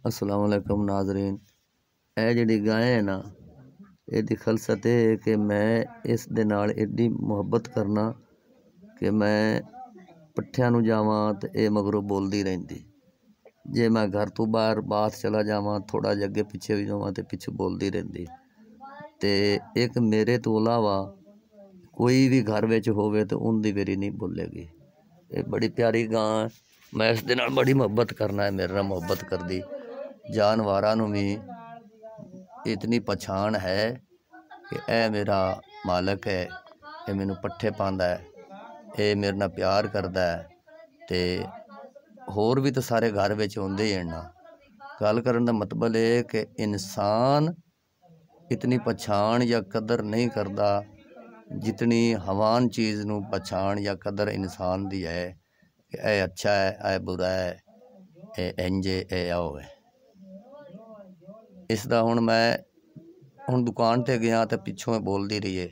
अस्सलाम वालेकुम नाज़रीन। ਇਹ ਜਿਹੜੀ ਗਾਂ ਹੈ ਨਾ, ਇਹਦੀ ਖਲਸਤ ਇਹ ਹੈ ਕਿ ਮੈਂ ਇਸ ਦੇ ਨਾਲ ਐਡੀ ਮੁਹੱਬਤ ਕਰਨਾ ਕਿ ਮੈਂ ਪੱਠਿਆਂ ਨੂੰ ਜਾਵਾਂ ਤੇ ਇਹ ਮਗਰੋਂ ਬੋਲਦੀ ਰਹਿੰਦੀ। ਜੇ ਮੈਂ ਘਰ ਤੋਂ ਬਾਹਰ ਬਾਥ ਚਲਾ ਜਾਵਾਂ, ਥੋੜ੍ਹਾ ਜਿਹਾ ਅੱਗੇ ਪਿੱਛੇ ਵੀ ਜਾਵਾਂ ਤੇ ਪਿੱਛੇ ਬੋਲਦੀ ਰਹਿੰਦੀ। ਤੇ ਇੱਕ ਮੇਰੇ ਤੋਂ ਇਲਾਵਾ ਕੋਈ ਵੀ ਘਰ ਵਿੱਚ ਹੋਵੇ ਤੇ ਉਹਦੀ ਮੇਰੀ ਨਹੀਂ ਬੋਲੇਗੀ। ਇਹ ਬੜੀ ਪਿਆਰੀ ਗਾਂ, ਮੈਂ ਇਸ ਦੇ ਨਾਲ ਬੜੀ ਮੁਹੱਬਤ ਕਰਨਾ ਹੈ, ਮੇਰੇ ਨਾਲ ਮੁਹੱਬਤ ਕਰਦੀ। ਜਾਨਵਰਾਂ ਨੂੰ ਵੀ इतनी पछाण है कि यह मेरा मालक है, ये मैनू पट्ठे पांदा है, ये मेरे नाल प्यार करदा है। ते होर भी तो सारे घर विच होंदे ही हैं ना। गल करन दा मतलब ये कि इंसान इतनी पछाण या कदर नहीं करदा जितनी हवान चीज़ नू पछाण या कदर इंसान दी है कि यह अच्छा है, यह बुरा है, यह इंज है, यह आओ है। इसदा हुण दुकान ते गया तो पिछों बोलती रही है।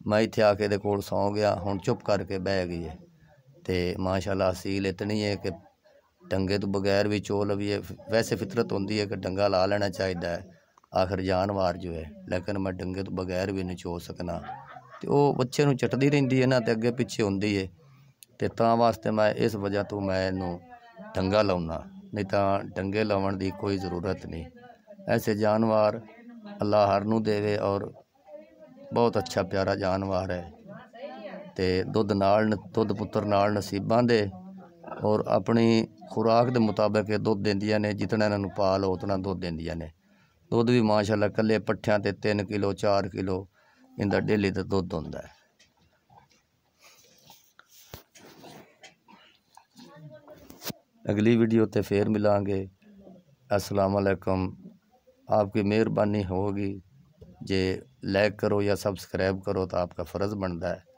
मैं इत्थे आके इहदे कोल सौ गया, हुण चुप करके बह गई है। तो माशाअल्लाह असील इतनी है कि डंगे तो बगैर भी चो लवीए। वैसे फितरत होंदी है कि डंगा ला लेना चाहिए है, आखिर जानवर जो है, लेकिन मैं डंगे तो बगैर भी नहीं चो सकना। तो वो बच्चे नूं चटदी रहिंदी है ना, तो अगे पिछे होंदी है। तो तां वास्ते मैं इस वजह तो मैं इहनूं डंगा लाउना, नहीं तो डंगे लाउण दी कोई ज़रूरत नहीं। ऐसे जानवर अल्लाह हर नूं देवे और बहुत अच्छा प्यारा जानवर है। तो दुध पुत्तर नाल नसीबां दे और अपनी खुराक के मुताबिक दुध देंदियां ने। जितना इन्हां नूं पालो उतना दुध देंदियां ने। दुध भी माशाअल्लाह कल्ले पट्ठियां ते 3 किलो 4 किलो इनका डेली का दुध हुंदा है। अगली वीडियो ते फिर मिलांगे। अस्सलाम वालेकुम। आपकी मेहरबानी होगी, जे लाइक करो या सब्सक्राइब करो तो आपका फ़र्ज़ बनता है।